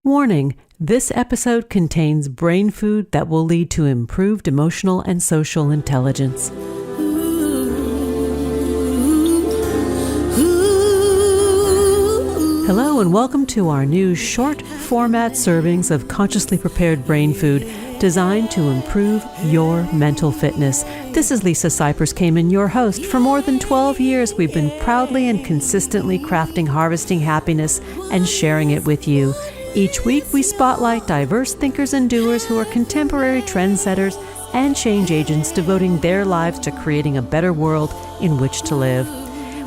Warning, this episode contains brain food that will lead to improved emotional and social intelligence. Hello and welcome to our new short format servings of consciously prepared brain food designed to improve your mental fitness. This is Lisa Cypers Kamen, your host. For more than 12 years, we've been proudly and consistently crafting harvesting happiness and sharing it with you. Each week, we spotlight diverse thinkers and doers who are contemporary trendsetters and change agents devoting their lives to creating a better world in which to live.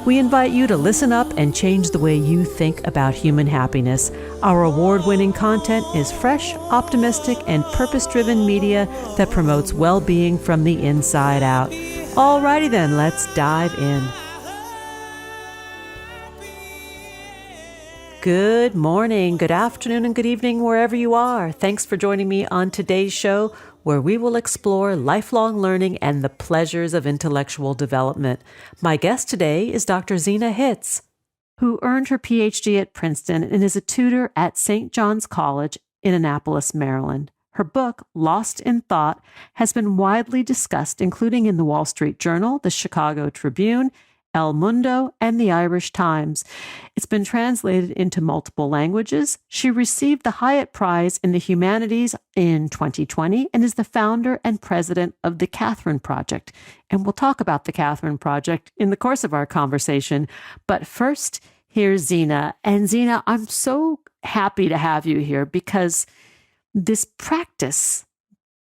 We invite you to listen up and change the way you think about human happiness. Our award-winning content is fresh, optimistic, and purpose-driven media that promotes well-being from the inside out. Alrighty then, let's dive in. Good morning, good afternoon, and good evening wherever you are. Thanks for joining me on today's show, where we will explore lifelong learning and the pleasures of intellectual development. My guest today is Dr. Zena Hitz, who earned her PhD at Princeton and is a tutor at St. John's College in Annapolis, Maryland. Her book, Lost in Thought, has been widely discussed, including in the Wall Street Journal, the Chicago Tribune, El Mundo, and the Irish Times. It's been translated into multiple languages. She received the Hyatt Prize in the Humanities in 2020 and is the founder and president of the Catherine Project. And we'll talk about the Catherine Project in the course of our conversation. But first, here's Zena. And Zena, I'm so happy to have you here because this practice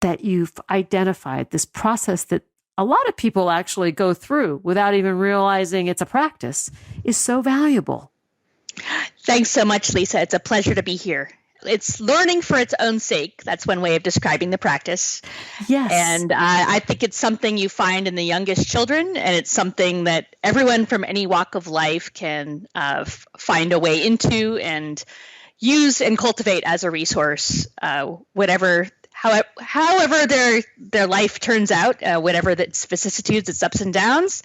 that you've identified, this process that a lot of people actually go through without even realizing it's a practice, is so valuable. Thanks so much, Lisa. It's a pleasure to be here. It's learning for its own sake. That's one way of describing the practice. Yes. And I think it's something you find in the youngest children, and it's something that everyone from any walk of life can find a way into and use and cultivate as a resource, however their life turns out, whatever its vicissitudes, its ups and downs,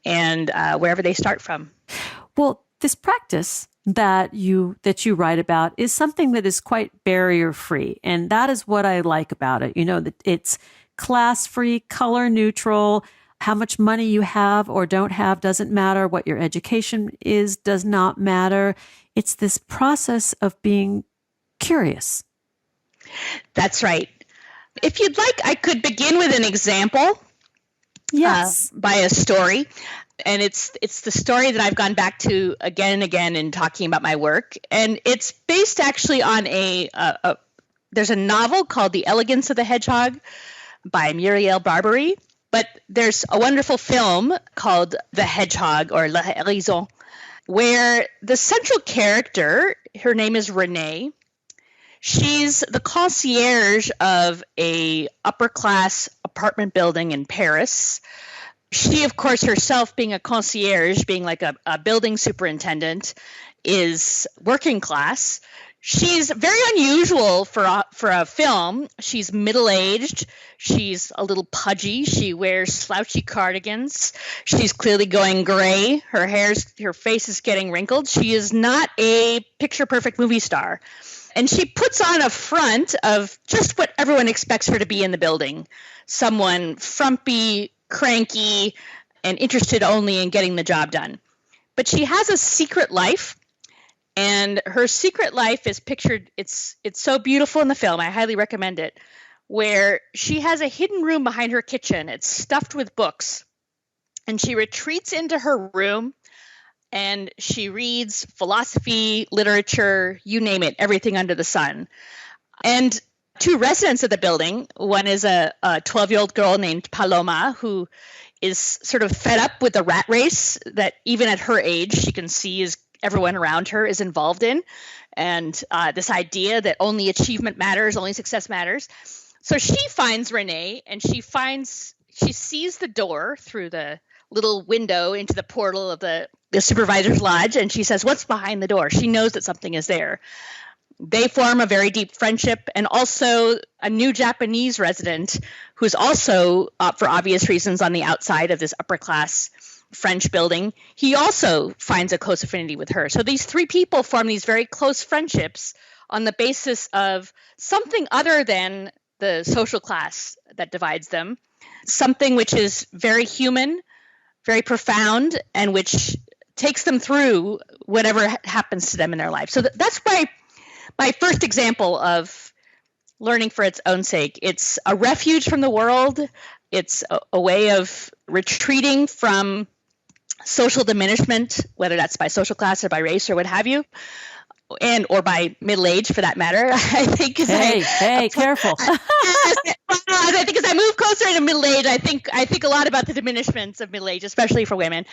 and wherever they start from. Well, this practice that you write about is something that is quite barrier-free, and that is what I like about it. You know, that it's class-free, color-neutral. How much money you have or don't have doesn't matter. What your education is does not matter. It's this process of being curious. That's right. If you'd like, I could begin with an example. Yes. By a story. And it's the story that I've gone back to again and again in talking about my work. And it's based actually on there's a novel called The Elegance of the Hedgehog by Muriel Barbary. But there's a wonderful film called The Hedgehog, or La Hérisson, where the central character, her name is Renee. She's the concierge of a upper-class apartment building in Paris. She, of course, herself being a concierge, being like a building superintendent, is working class. She's very unusual for a film. She's middle-aged. She's a little pudgy. She wears slouchy cardigans. She's clearly going gray. Her face is getting wrinkled. She is not a picture-perfect movie star. And she puts on a front of just what everyone expects her to be in the building. Someone frumpy, cranky, and interested only in getting the job done. But she has a secret life. And her secret life is pictured, it's so beautiful in the film, I highly recommend it, where she has a hidden room behind her kitchen. It's stuffed with books. And she retreats into her room and she reads philosophy, literature, you name it, everything under the sun. And two residents of the building, one is a 12-year-old girl named Paloma, who is sort of fed up with the rat race that even at her age she can see is everyone around her is involved in, and this idea that only achievement matters, only success matters. So she finds Renee, and she sees the door through the little window into the portal of the supervisor's lodge, and she says, "What's behind the door?" She knows that something is there. They form a very deep friendship, and also a new Japanese resident who's also, for obvious reasons, on the outside of this upper-class French building. He also finds a close affinity with her. So these three people form these very close friendships on the basis of something other than the social class that divides them, something which is very human, very profound, and which takes them through whatever happens to them in their life. So that's my first example of learning for its own sake. It's a refuge from the world. It's a way of retreating from social diminishment, whether that's by social class or by race or what have you, or by middle age for that matter. I think. Careful. I think as I move closer to middle age, I think a lot about the diminishments of middle age, especially for women,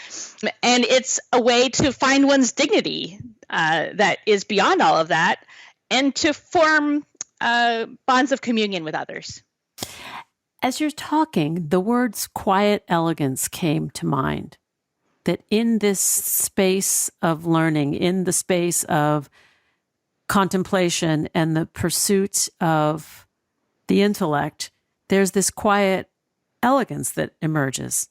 and it's a way to find one's dignity that is beyond all of that, and to form bonds of communion with others. As you're talking, the words quiet elegance came to mind. That in this space of learning, in the space of contemplation and the pursuit of the intellect, there's this quiet elegance that emerges.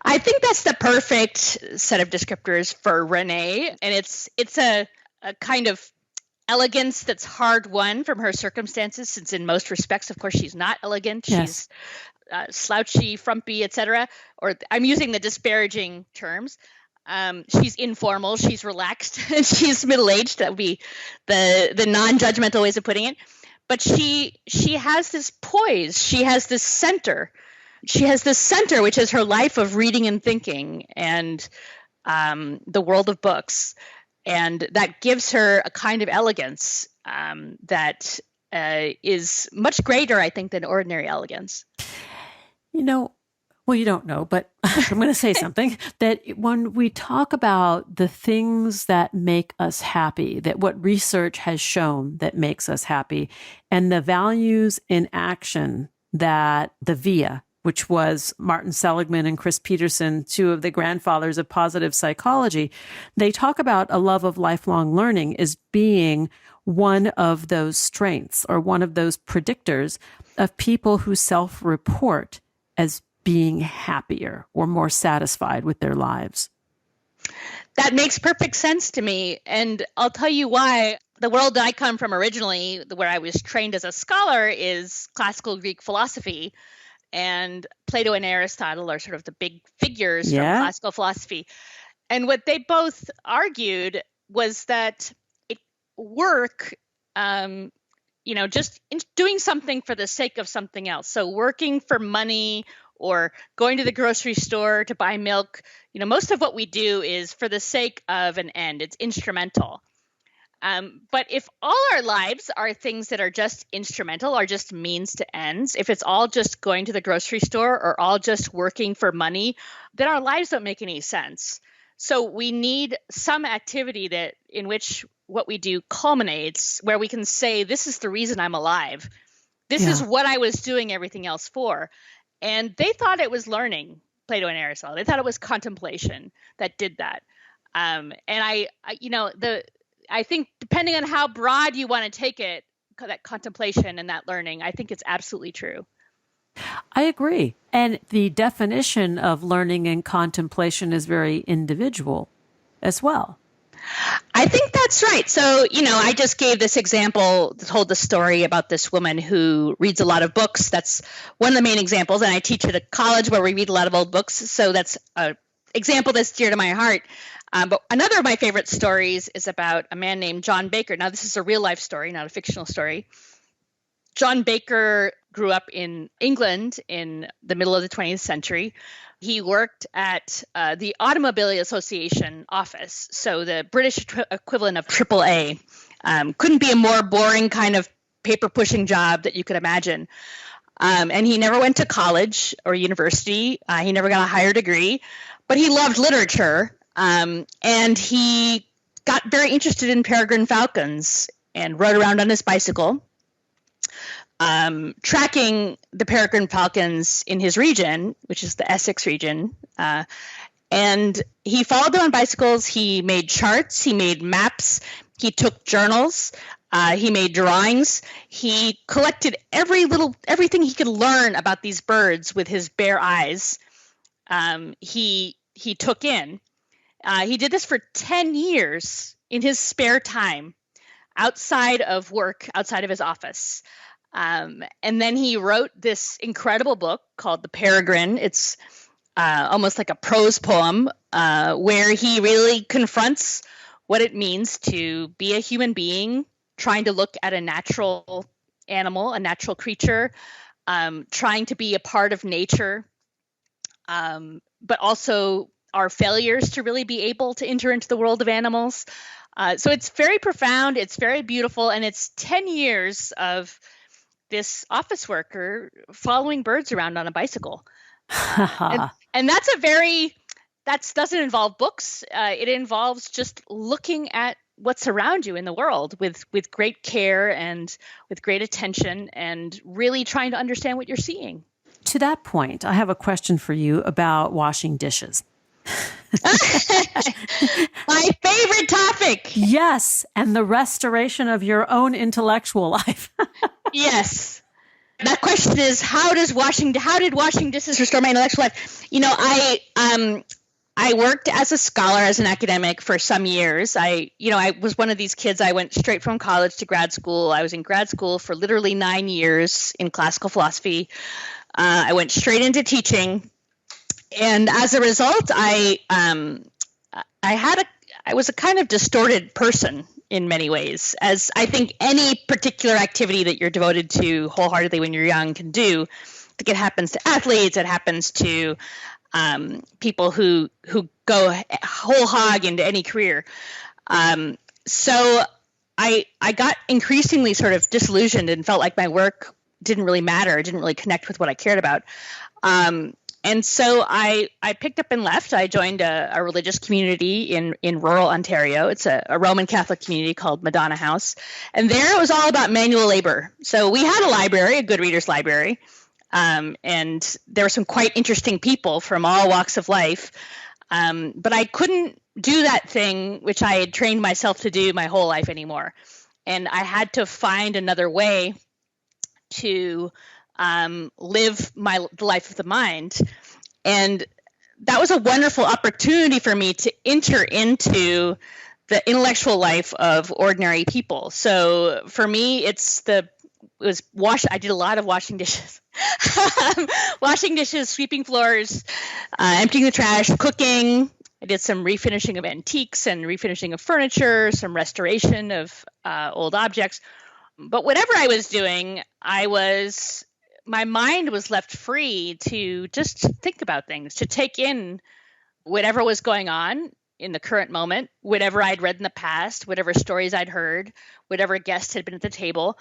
I think that's the perfect set of descriptors for Renee. And it's a kind of elegance that's hard won from her circumstances, since in most respects, of course, she's not elegant. Yes. She's slouchy, frumpy, etc. Or I'm using the disparaging terms. She's informal, she's relaxed, and she's middle-aged. That would be the non-judgmental ways of putting it. But she has this poise. She has this center. She has this center, which is her life of reading and thinking and the world of books. And that gives her a kind of elegance that is much greater, I think, than ordinary elegance. Well, you don't know, but I'm going to say something that when we talk about the things that make us happy, that what research has shown that makes us happy, and the values in action that the VIA, which was Martin Seligman and Chris Peterson, two of the grandfathers of positive psychology, they talk about a love of lifelong learning as being one of those strengths or one of those predictors of people who self-report as being happier or more satisfied with their lives. That makes perfect sense to me. And I'll tell you why. The world that I come from originally, where I was trained as a scholar, is classical Greek philosophy. And Plato and Aristotle are sort of the big figures from classical philosophy. And what they both argued was that work, just doing something for the sake of something else. So working for money or going to the grocery store to buy milk, most of what we do is for the sake of an end. It's instrumental. But if all our lives are things that are just instrumental or just means to ends, if it's all just going to the grocery store or all just working for money, then our lives don't make any sense. So we need some activity in which what we do culminates, where we can say, this is the reason I'm alive. This is what I was doing everything else for. And they thought it was learning, Plato and Aristotle. They thought it was contemplation that did that. And I think depending on how broad you want to take it, that contemplation and that learning, I think it's absolutely true. I agree. And the definition of learning and contemplation is very individual as well. I think that's right. So, I just gave this example, told the story about this woman who reads a lot of books. That's one of the main examples. And I teach at a college where we read a lot of old books. So that's an example that's dear to my heart. But another of my favorite stories is about a man named John Baker. Now, this is a real life story, not a fictional story. John Baker grew up in England in the middle of the 20th century. He worked at the Automobile Association office, so the British equivalent of AAA. Couldn't be a more boring kind of paper-pushing job that you could imagine. And he never went to college or university. He never got a higher degree, but he loved literature. And he got very interested in peregrine falcons and rode around on his bicycle, tracking the peregrine falcons in his region, which is the Essex region. And he followed them on bicycles. He made charts. He made maps. He took journals. He made drawings. He collected everything he could learn about these birds with his bare eyes. He took in. He did this for 10 years in his spare time. outside of work, outside of his office. And then he wrote this incredible book called The Peregrine. It's almost like a prose poem where he really confronts what it means to be a human being, trying to look at a natural animal, a natural creature, trying to be a part of nature, but also our failures to really be able to enter into the world of animals. So it's very profound, it's very beautiful, and it's 10 years of this office worker following birds around on a bicycle. And that doesn't involve books. It involves just looking at what's around you in the world with great care and with great attention and really trying to understand what you're seeing. To that point, I have a question for you about washing dishes. My favorite topic. Yes, and the restoration of your own intellectual life. Yes. That question is, how did washing dishes restore my intellectual life? I worked as a scholar, as an academic for some years. I was one of these kids. I went straight from college to grad school. I was in grad school for literally 9 years in classical philosophy. I went straight into teaching. And as a result, I was a kind of distorted person in many ways, as I think any particular activity that you're devoted to wholeheartedly when you're young can do. I think it happens to athletes. It happens to people who go whole hog into any career. So I got increasingly sort of disillusioned and felt like my work didn't really matter. It didn't really connect with what I cared about. And so I picked up and left. I joined a religious community in rural Ontario. It's a Roman Catholic community called Madonna House. And there it was all about manual labor. So we had a library, a good reader's library. And there were some quite interesting people from all walks of life. But I couldn't do that thing which I had trained myself to do my whole life anymore. And I had to find another way to live the life of the mind. And that was a wonderful opportunity for me to enter into the intellectual life of ordinary people. So for me, I did a lot of washing dishes, washing dishes, sweeping floors, emptying the trash, cooking. I did some refinishing of antiques and refinishing of furniture, some restoration of old objects. But whatever I was doing, my mind was left free to just think about things, to take in whatever was going on in the current moment, whatever I'd read in the past, whatever stories I'd heard, whatever guest had been at the table.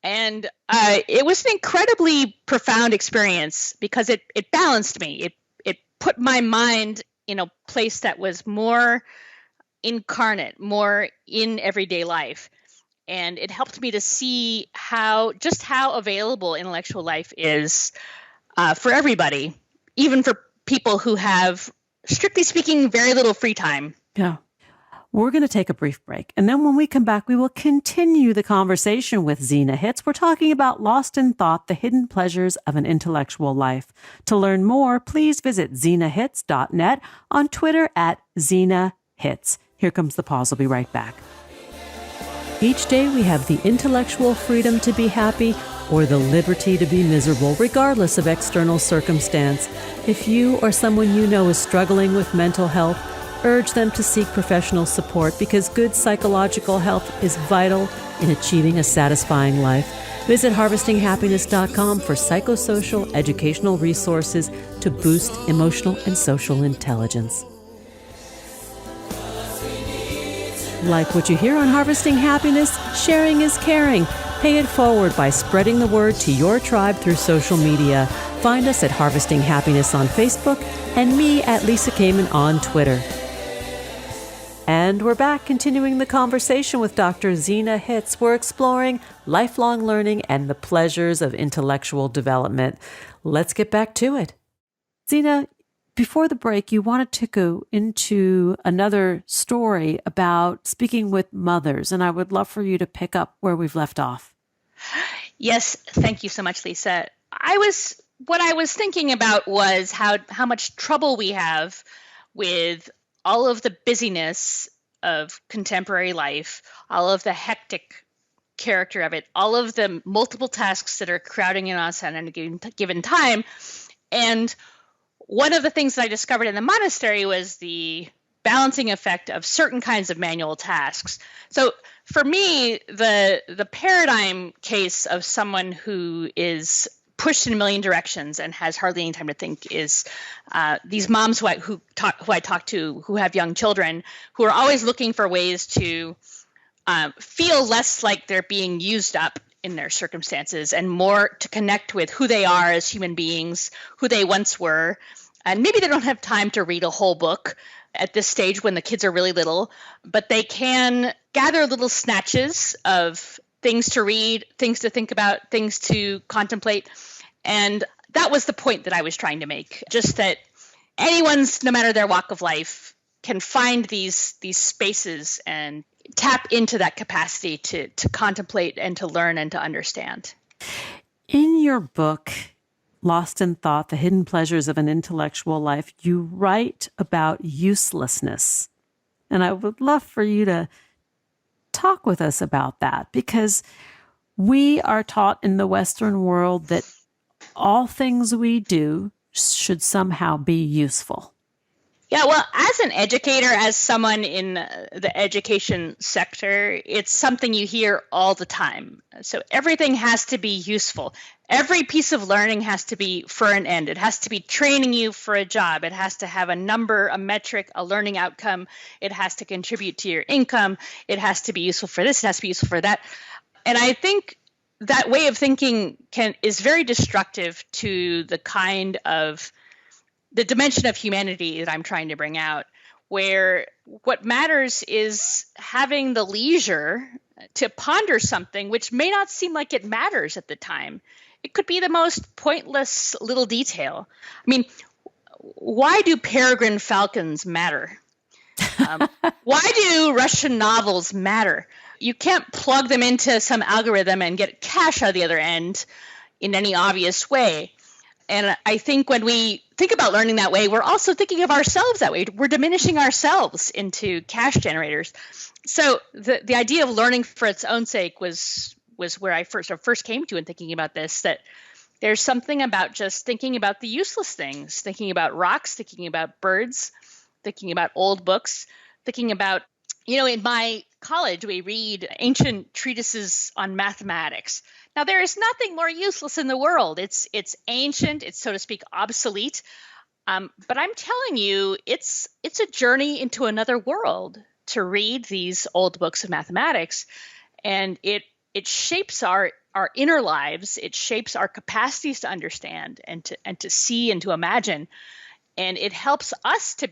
And it was an incredibly profound experience because it balanced me. It put my mind in a place that was more incarnate, more in everyday life. And it helped me to see how available intellectual life is for everybody, even for people who have, strictly speaking, very little free time. Yeah. We're going to take a brief break. And then when we come back, we will continue the conversation with Zena Hitz. We're talking about Lost in Thought, the hidden pleasures of an intellectual life. To learn more, please visit zenahitz.net, on Twitter at Zena Hitz. Here comes the pause. We'll be right back. Each day we have the intellectual freedom to be happy or the liberty to be miserable, regardless of external circumstance. If you or someone you know is struggling with mental health, urge them to seek professional support because good psychological health is vital in achieving a satisfying life. Visit harvestinghappiness.com for psychosocial educational resources to boost emotional and social intelligence. Like what you hear on Harvesting Happiness? Sharing is caring. Pay it forward by spreading the word to your tribe through social media. Find us at Harvesting Happiness on Facebook and me at Lisa Kamen on Twitter. And we're back continuing the conversation with Dr. Zena Hitz. We're exploring lifelong learning and the pleasures of intellectual development. Let's get back to it. Zena, before the break, you wanted to go into another story about speaking with mothers, and I would love for you to pick up where we've left off. Yes, thank you so much, Lisa. What I was thinking about was how much trouble we have with all of the busyness of contemporary life, all of the hectic character of it, all of the multiple tasks that are crowding in on us at any given time. And one of the things that I discovered in the monastery was the balancing effect of certain kinds of manual tasks. So for me, the paradigm case of someone who is pushed in a million directions and has hardly any time to think is these moms who I talk to who have young children who are always looking for ways to feel less like they're being used up in their circumstances and more to connect with who they are as human beings, who they once were. And maybe they don't have time to read a whole book at this stage when the kids are really little, but they can gather little snatches of things to read, things to think about, things to contemplate. And that was the point that I was trying to make, just that anyone's, no matter their walk of life, can find these spaces and tap into that capacity to contemplate and to learn and to understand. In your book, Lost in Thought, The Hidden Pleasures of an Intellectual Life, you write about uselessness. And I would love for you to talk with us about that, because we are taught in the Western world that all things we do should somehow be useful. Yeah, well, as an educator, as someone in the education sector, it's something you hear all the time. So everything has to be useful. Every piece of learning has to be for an end. It has to be training you for a job. It has to have a number, a metric, a learning outcome. It has to contribute to your income. It has to be useful for this. It has to be useful for that. And I think that way of thinking is very destructive to the kind of the dimension of humanity that I'm trying to bring out, where what matters is having the leisure to ponder something which may not seem like it matters at the time. It could be the most pointless little detail. I mean, why do peregrine falcons matter? Why do Russian novels matter? You can't plug them into some algorithm and get cash out of the other end in any obvious way. And I think when we think about learning that way, we're also thinking of ourselves that way. We're diminishing ourselves into cash generators. So the idea of learning for its own sake was where I first came to in thinking about this, that there's something about just thinking about the useless things, thinking about rocks, thinking about birds, thinking about old books, thinking about, in my college, we read ancient treatises on mathematics. Now, there is nothing more useless in the world. It's ancient, it's, so to speak, obsolete. But I'm telling you, it's a journey into another world to read these old books of mathematics. And it shapes our inner lives. It shapes our capacities to understand and to see and to imagine. And it helps us to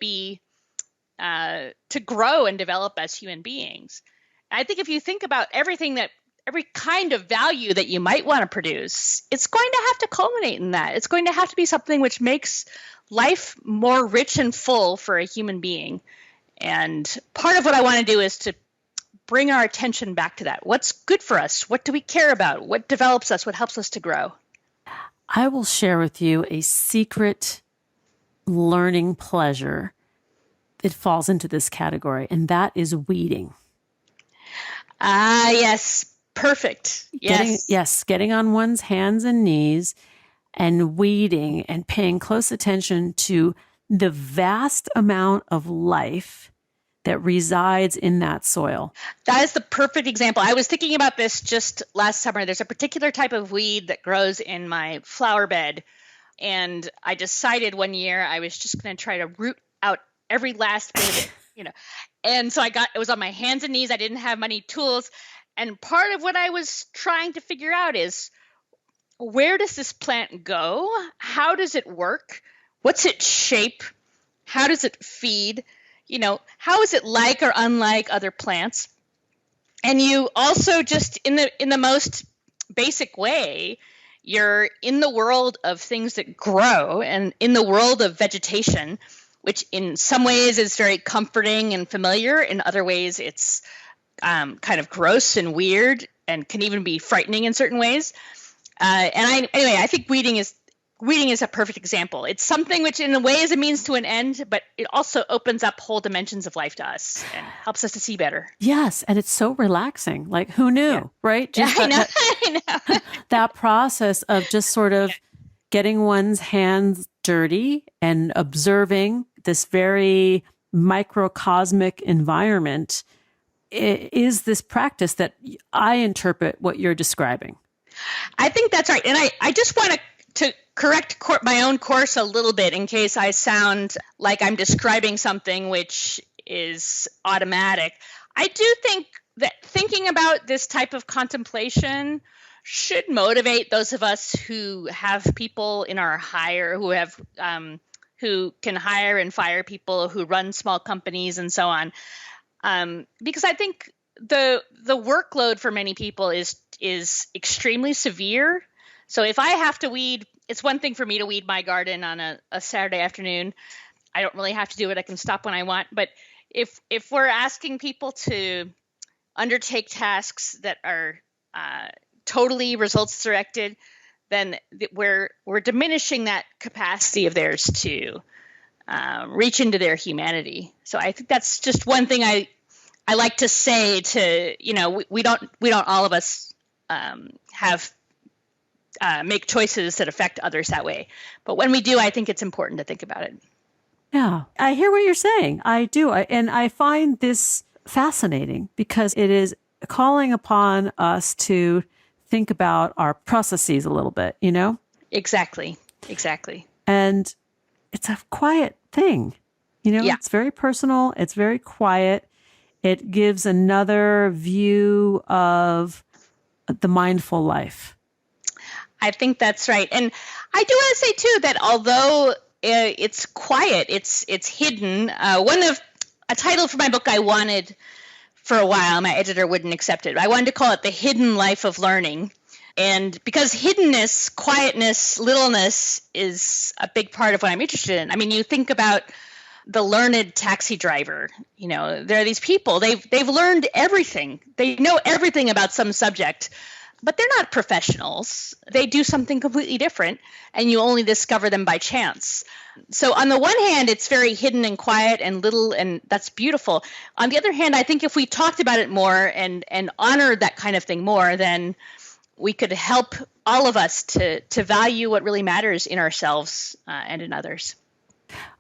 grow and develop as human beings. And I think if you think about every kind of value that you might want to produce, it's going to have to culminate in that. It's going to have to be something which makes life more rich and full for a human being. And part of what I want to do is to bring our attention back to that. What's good for us? What do we care about? What develops us? What helps us to grow? I will share with you a secret learning pleasure. It falls into this category, and that is weeding. Yes. Perfect. Yes. Getting on one's hands and knees and weeding and paying close attention to the vast amount of life that resides in that soil. That is the perfect example. I was thinking about this just last summer. There's a particular type of weed that grows in my flower bed. And I decided one year I was just going to try to root out every last bit of it, And so it was on my hands and knees. I didn't have many tools. And part of what I was trying to figure out is, where does this plant go? How does it work? What's its shape? How does it feed? How is it like or unlike other plants? And you also just in the most basic way, you're in the world of things that grow and in the world of vegetation, which in some ways is very comforting and familiar. In other ways, it's kind of gross and weird and can even be frightening in certain ways. I think weeding is reading is a perfect example. It's something which in a way is a means to an end, but it also opens up whole dimensions of life to us and helps us to see better. Yes. And it's so relaxing. Like, who knew, right? Just I know. that process of just sort of getting one's hands dirty and observing this very microcosmic environment is this practice that I interpret what you're describing. I think that's right. And I just want to correct my own course a little bit in case I sound like I'm describing something which is automatic. I do think that thinking about this type of contemplation should motivate those of us who have people in our hire, who can hire and fire people, who run small companies and so on. Because I think the workload for many people is extremely severe. So if I have to weed, it's one thing for me to weed my garden on a Saturday afternoon. I don't really have to do it. I can stop when I want. But if we're asking people to undertake tasks that are totally results directed, then we're diminishing that capacity of theirs to reach into their humanity. So I think that's just one thing I like to say to, we don't all of us have make choices that affect others that way. But when we do, I think it's important to think about it. Yeah, I hear what you're saying. I do. And I find this fascinating because it is calling upon us to think about our processes a little bit, Exactly. And it's a quiet thing, Yeah. It's very personal. It's very quiet. It gives another view of the mindful life. I think that's right. And I do want to say too, that although it's quiet, it's hidden. A title for my book I wanted for a while, my editor wouldn't accept it. I wanted to call it The Hidden Life of Learning. And because hiddenness, quietness, littleness is a big part of what I'm interested in. I mean, you think about the learned taxi driver. There are these people, they've learned everything. They know everything about some subject, but they're not professionals. They do something completely different, and you only discover them by chance. So on the one hand, it's very hidden and quiet and little, and that's beautiful. On the other hand, I think if we talked about it more and honored that kind of thing more, then we could help all of us to value what really matters in ourselves and in others.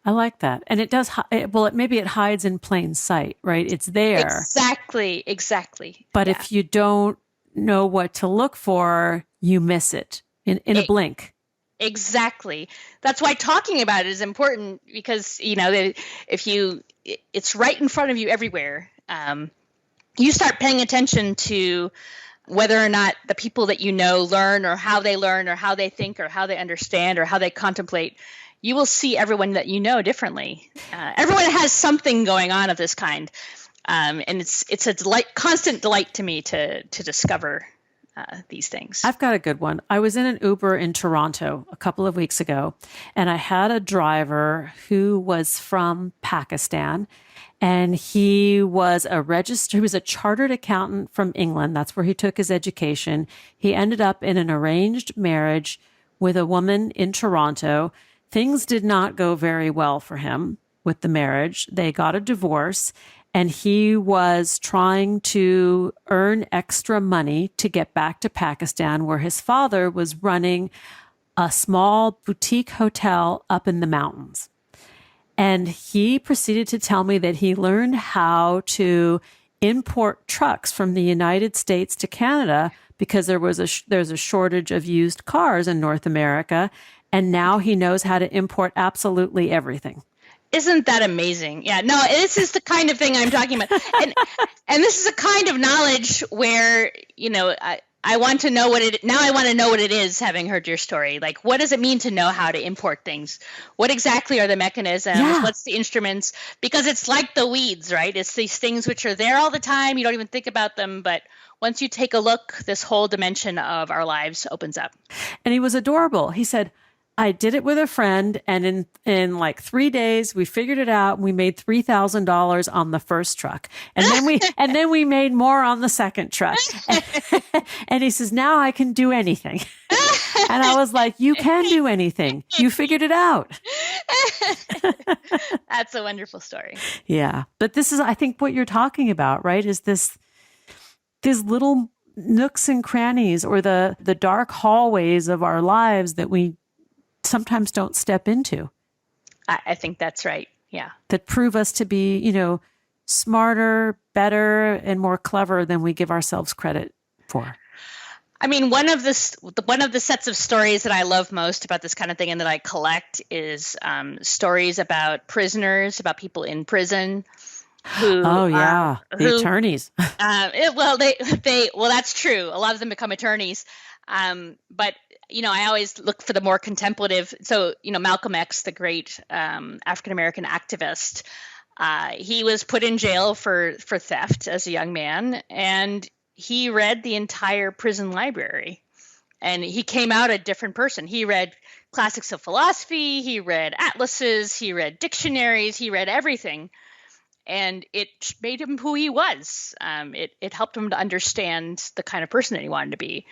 I like that. And it does, maybe it hides in plain sight, right? It's there. Exactly. But if you don't know what to look for, you miss it in a blink. Exactly. That's why talking about it is important because, it's right in front of you everywhere. You start paying attention to whether or not the people that learn or how they think or how they understand or how they contemplate. You will see everyone that differently. Everyone has something going on of this kind. And it's a constant delight to me to discover these things. I've got a good one. I was in an Uber in Toronto a couple of weeks ago, and I had a driver who was from Pakistan, and he was a chartered accountant from England. That's where he took his education. He ended up in an arranged marriage with a woman in Toronto. Things did not go very well for him with the marriage. They got a divorce. And he was trying to earn extra money to get back to Pakistan, where his father was running a small boutique hotel up in the mountains. And he proceeded to tell me that he learned how to import trucks from the United States to Canada because there's a shortage of used cars in North America. And now he knows how to import absolutely everything. Isn't that amazing? Yeah, no, this is the kind of thing I'm talking about. And this is a kind of knowledge where, I want to know I want to know what it is, having heard your story. Like, what does it mean to know how to import things? What exactly are the mechanisms? Yeah. What's the instruments? Because it's like the weeds, right? It's these things which are there all the time. You don't even think about them. But once you take a look, this whole dimension of our lives opens up. And he was adorable. He said, I did it with a friend, and in like 3 days, we figured it out. We made $3,000 on the first truck, and then we made more on the second truck. And he says, now I can do anything. And I was like, you can do anything. You figured it out. That's a wonderful story. Yeah. But this is, I think, what you're talking about, right? Is these little nooks and crannies or the dark hallways of our lives that we sometimes don't step into. I think that's right. Yeah. That prove us to be, smarter, better, and more clever than we give ourselves credit for. I mean, one of the sets of stories that I love most about this kind of thing and that I collect is stories about prisoners, about people in prison. The attorneys. That's true. A lot of them become attorneys. But I always look for the more contemplative. So, Malcolm X, the great African-American activist, he was put in jail for theft as a young man, and he read the entire prison library, and he came out a different person. He read classics of philosophy, he read atlases, he read dictionaries, he read everything. And it made him who he was. It helped him to understand the kind of person that he wanted to be.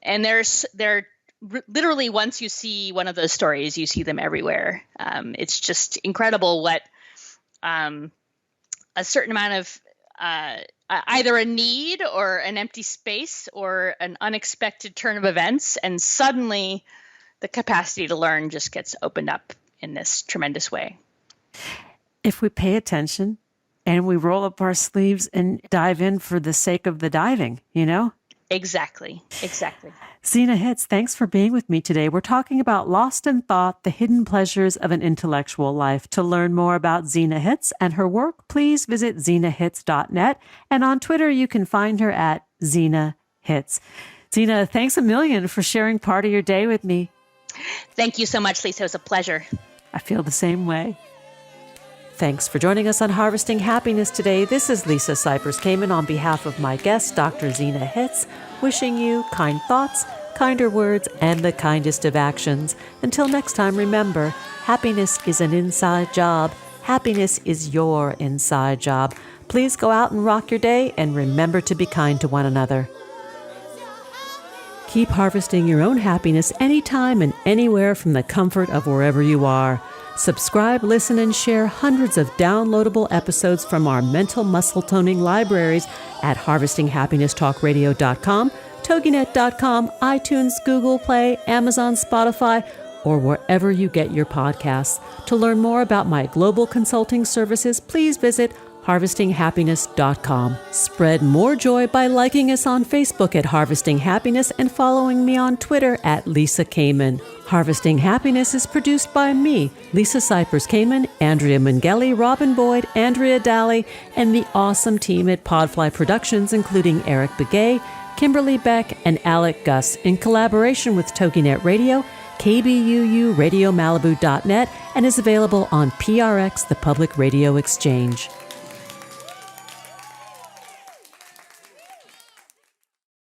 And there literally, once you see one of those stories, you see them everywhere. It's just incredible what a certain amount of either a need or an empty space or an unexpected turn of events, and suddenly the capacity to learn just gets opened up in this tremendous way. If we pay attention and we roll up our sleeves and dive in for the sake of the diving, Exactly. Zena Hitz, thanks for being with me today. We're talking about Lost in Thought, the hidden pleasures of an intellectual life. To learn more about Zena Hitz and her work, please visit zenahitz.net. And on Twitter, you can find her at Zena Hitz. Zena, thanks a million for sharing part of your day with me. Thank you so much, Lisa. It was a pleasure. I feel the same way. Thanks for joining us on Harvesting Happiness today. This is Lisa Cypers Kamen on behalf of my guest, Dr. Zena Hitz, wishing you kind thoughts, kinder words, and the kindest of actions. Until next time, remember, happiness is an inside job. Happiness is your inside job. Please go out and rock your day, and remember to be kind to one another. Keep harvesting your own happiness anytime and anywhere from the comfort of wherever you are. Subscribe, listen, and share hundreds of downloadable episodes from our mental muscle toning libraries at harvestinghappinesstalkradio.com, toginet.com, iTunes, Google Play, Amazon, Spotify, or wherever you get your podcasts. To learn more about my global consulting services, please visit harvestinghappiness.com. Spread more joy by liking us on Facebook at Harvesting Happiness and following me on Twitter at Lisa Kamen. Harvesting Happiness is produced by me, Lisa Cypers Kamen, Andrea Mengele, Robin Boyd, Andrea Daly, and the awesome team at Podfly Productions, including Eric Begay, Kimberly Beck, and Alec Gus, in collaboration with TogiNet Radio, KBUU, RadioMalibu.net, and is available on PRX, the Public Radio Exchange.